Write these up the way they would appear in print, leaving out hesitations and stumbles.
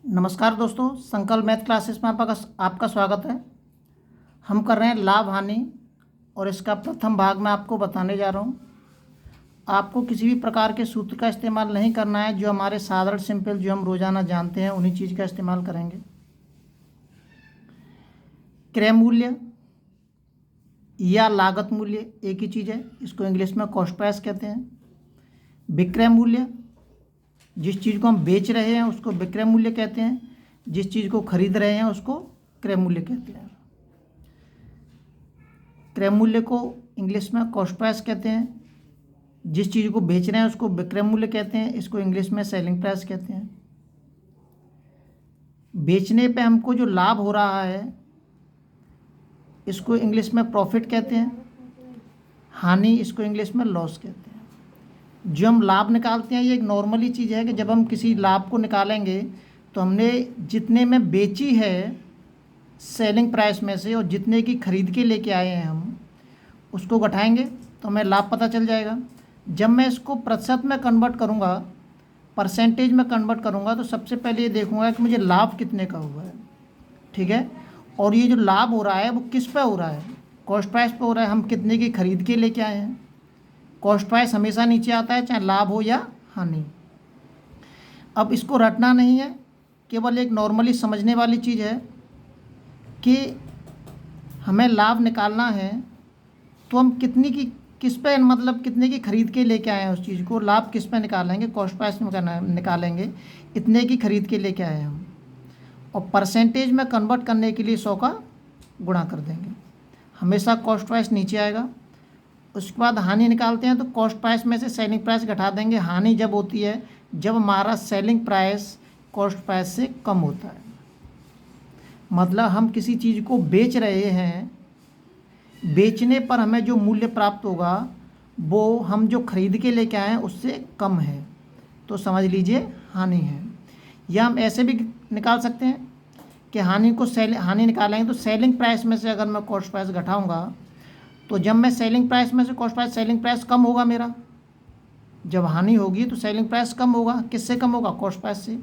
नमस्कार दोस्तों, संकल्प मैथ क्लासेस में आपका स्वागत है। हम कर रहे हैं लाभ हानि और इसका प्रथम भाग मैं आपको बताने जा रहा हूँ। आपको किसी भी प्रकार के सूत्र का इस्तेमाल नहीं करना है। जो हमारे साधारण सिंपल जो हम रोज़ाना जानते हैं उन्हीं चीज़ का इस्तेमाल करेंगे। क्रय मूल्य या लागत मूल्य एक ही चीज़ है, इसको इंग्लिश में कॉस्ट प्राइस कहते हैं। विक्रय मूल्य, जिस चीज़ को हम बेच रहे हैं उसको विक्रय मूल्य कहते हैं, जिस चीज़ को खरीद रहे हैं उसको क्रय मूल्य कहते हैं। क्रय मूल्य को इंग्लिश में कॉस्ट प्राइस कहते हैं, जिस चीज़ को बेच रहे हैं उसको विक्रय मूल्य कहते हैं, इसको इंग्लिश में सेलिंग प्राइस कहते हैं। बेचने पे हमको जो लाभ हो रहा है इसको इंग्लिश में प्रॉफिट कहते हैं। हानि इसको इंग्लिश में लॉस कहते हैं। जो हम लाभ निकालते हैं ये एक नॉर्मली चीज़ है कि जब हम किसी लाभ को निकालेंगे तो हमने जितने में बेची है सेलिंग प्राइस में से और जितने की खरीद के लेके आए हैं हम उसको घटाएंगे तो हमें लाभ पता चल जाएगा। जब मैं इसको प्रतिशत में कन्वर्ट करूँगा, परसेंटेज में कन्वर्ट करूँगा, तो सबसे पहले ये देखूँगा कि मुझे लाभ कितने का हुआ है। ठीक है, और ये जो लाभ हो रहा है वो किस पे हो रहा है? कॉस्ट प्राइस पे हो रहा है। हम कितने की खरीद के लेके आए हैं। कॉस्ट प्राइस हमेशा नीचे आता है, चाहे लाभ हो या हानि। अब इसको रटना नहीं है, केवल एक नॉर्मली समझने वाली चीज़ है कि हमें लाभ निकालना है तो हम कितनी की किस पे मतलब कितने की खरीद के लेके आए हैं उस चीज़ को। लाभ किस पे निकालेंगे? कॉस्ट प्राइस में निकालेंगे, इतने की खरीद के लेके आए हैं हम। और परसेंटेज में कन्वर्ट करने के लिए 100 का गुणा कर देंगे, हमेशा कॉस्ट प्राइस नीचे आएगा। उसके बाद हानि निकालते हैं तो कॉस्ट प्राइस में से सेलिंग प्राइस घटा देंगे। हानि जब होती है जब हमारा सेलिंग प्राइस कॉस्ट प्राइस से कम होता है। मतलब हम किसी चीज़ को बेच रहे हैं, बेचने पर हमें जो मूल्य प्राप्त होगा वो हम जो खरीद के लेके आए हैं उससे कम है, तो समझ लीजिए हानि है। या हम ऐसे भी निकाल सकते हैं कि हानि निकालेंगे तो सेलिंग प्राइस में से अगर मैं कॉस्ट प्राइस घटाऊँगा तो जब मैं सेलिंग प्राइस में से सेलिंग प्राइस कम होगा मेरा। जब हानि होगी तो सेलिंग प्राइस कम होगा। किससे कम होगा? कॉस्ट प्राइस से।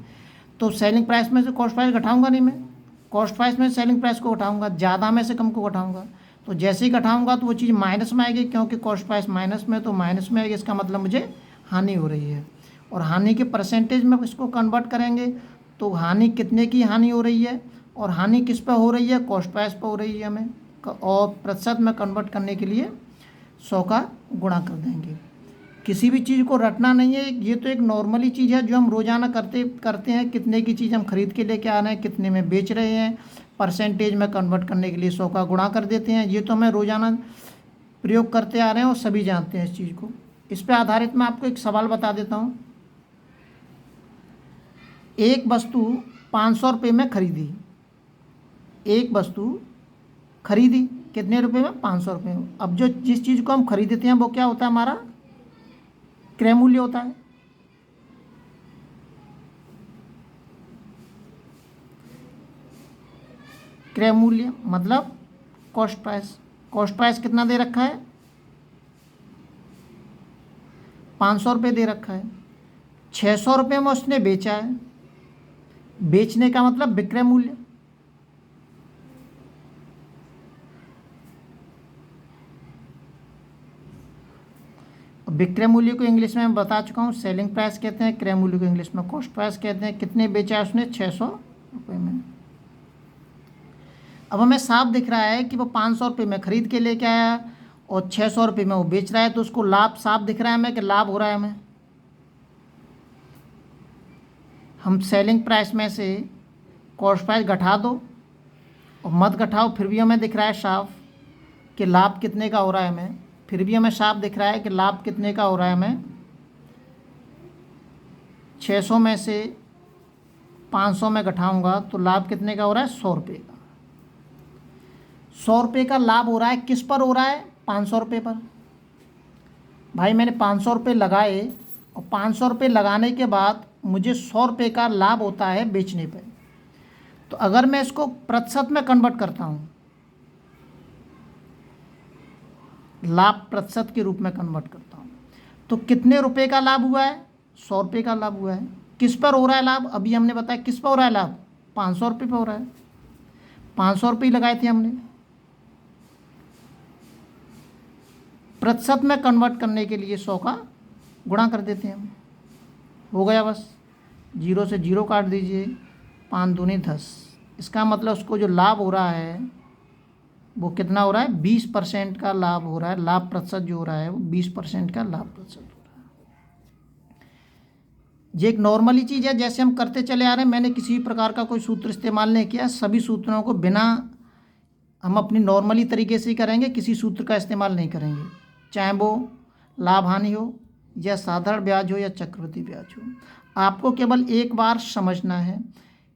तो सेलिंग प्राइस में से कॉस्ट प्राइस घटाऊंगा नहीं, मैं कॉस्ट प्राइस में से सेलिंग प्राइस को घटाऊंगा, ज़्यादा में से कम को घटाऊंगा। तो जैसे ही घटाऊंगा तो वो चीज़ माइनस में आएगी, क्योंकि कॉस्ट प्राइस माइनस में, तो माइनस में आएगी। इसका मतलब मुझे हानि हो रही है। और हानि के परसेंटेज में इसको कन्वर्ट करेंगे तो हानि कितने की हानि हो रही है और हानि किस पर हो रही है? कॉस्ट प्राइस पर हो रही है हमें। और प्रतिशत में कन्वर्ट करने के लिए 100 का गुणा कर देंगे। किसी भी चीज़ को रटना नहीं है, ये तो एक नॉर्मली चीज़ है जो हम रोज़ाना करते हैं। कितने की चीज़ हम खरीद के लेके आ रहे हैं, कितने में बेच रहे हैं, परसेंटेज में कन्वर्ट करने के लिए 100 का गुणा कर देते हैं। ये तो हमें रोज़ाना प्रयोग करते आ रहे हैं और सभी जानते हैं इस चीज़ को। इस पर आधारित मैं आपको एक सवाल बता देता हूँ। एक वस्तु 500 रुपये में खरीदी, एक वस्तु खरीदी कितने रुपए में? 500 रुपये में। अब जो जिस चीज़ को हम खरीदते हैं वो क्या होता है? हमारा क्रय मूल्य होता है। क्रय मूल्य मतलब कॉस्ट प्राइस। कॉस्ट प्राइस कितना दे रखा है? 500 रुपये दे रखा है। 600 रुपये में उसने बेचा है। बेचने का मतलब विक्रय मूल्य। विक्रय मूल्य को इंग्लिश में मैं बता चुका हूँ, सेलिंग प्राइस कहते हैं। क्रय मूल्य को इंग्लिश में कॉस्ट प्राइस कहते हैं। कितने बेचा है उसने? 600 रुपये में। अब हमें साफ दिख रहा है कि वो 500 रुपये में खरीद के लेके आया और 600 रुपये में वो बेच रहा है, तो उसको लाभ साफ दिख रहा है हमें कि लाभ हो रहा है हमें। हम सेलिंग प्राइस में से कॉस्ट प्राइस घटा दो और मत घटाओ, फिर भी हमें दिख रहा है साफ कि लाभ कितने का हो रहा है हमें। फिर भी हमें साफ दिख रहा है कि लाभ कितने का हो रहा है हमें। 600 में से 500 में घटाऊंगा तो लाभ कितने का हो रहा है? 100 रुपये का। 100 रुपये का लाभ हो रहा है। किस पर हो रहा है? 500 रुपये पर। भाई मैंने 500 रुपये लगाए और 500 रुपये लगाने के बाद मुझे 100 रुपये का लाभ होता है बेचने पर। तो अगर मैं इसको प्रतिशत में कन्वर्ट करता हूँ, लाभ प्रतिशत के रूप में कन्वर्ट करता हूँ, तो कितने रुपए का लाभ हुआ है? 100 रुपये का लाभ हुआ है। किस पर हो रहा है लाभ? अभी हमने बताया किस पर हो रहा है लाभ, 500 रुपये पर हो रहा है। 500 रुपये लगाए थे हमने। प्रतिशत में कन्वर्ट करने के लिए 100 का गुणा कर देते हैं हम, हो गया बस। 0 से 0 काट दीजिए, 5 दूनी 10। इसका मतलब उसको जो लाभ हो रहा है वो कितना हो रहा है, 20% का लाभ हो रहा है। लाभ प्रतिशत जो हो रहा है वो 20% का लाभ प्रतिशत हो रहा है। ये एक नॉर्मली चीज़ है, जैसे हम करते चले आ रहे हैं। मैंने किसी भी प्रकार का कोई सूत्र इस्तेमाल नहीं किया, सभी सूत्रों को बिना हम अपनी नॉर्मली तरीके से ही करेंगे, किसी सूत्र का इस्तेमाल नहीं करेंगे, चाहे वो लाभ हानि हो या साधारण ब्याज हो या चक्रवृद्धि ब्याज हो। आपको केवल एक बार समझना है।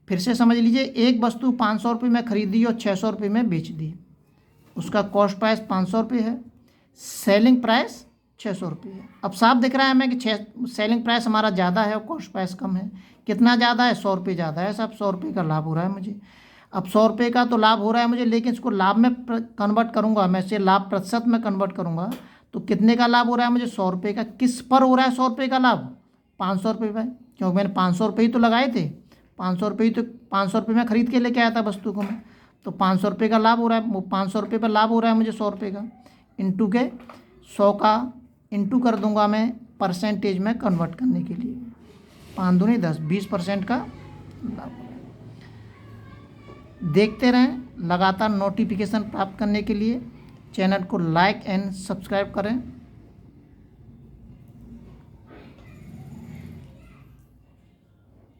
फिर से समझ लीजिए, एक वस्तु 500 रुपये में खरीदी और 600 रुपये में बेच दी। उसका कॉस्ट प्राइस 500 रुपये है, सेलिंग प्राइस 600 रुपये है। अब साफ दिख रहा है हमें कि सेलिंग प्राइस हमारा ज़्यादा है और कॉस्ट प्राइस कम है। कितना ज़्यादा है, 100 रुपये ज़्यादा है साहब। 100 रुपये का लाभ हो रहा है मुझे। अब 100 रुपये का तो लाभ हो रहा है मुझे, लेकिन इसको लाभ में कन्वर्ट करूँगा, मैं इसे लाभ प्रतिशत में कन्वर्ट करूँगा तो कितने का लाभ हो रहा है मुझे, 100 रुपये का। किस पर हो रहा है 100 रुपये का लाभ, 500 रुपये पर, क्योंकि मैंने 500 रुपये ही तो लगाए थे। 500 रुपये ही तो 500 रुपये में खरीद के लेके आया था वस्तु को मैं, तो 500 रुपये का लाभ हो रहा है। वो 500 रुपये पर लाभ हो रहा है मुझे 100 रुपये का, इंटू के 100 का इंटू कर दूंगा मैं परसेंटेज में कन्वर्ट करने के लिए। 5 दूनी 10, 20% का लाभ। देखते रहें, लगातार नोटिफिकेशन प्राप्त करने के लिए चैनल को लाइक एंड सब्सक्राइब करें।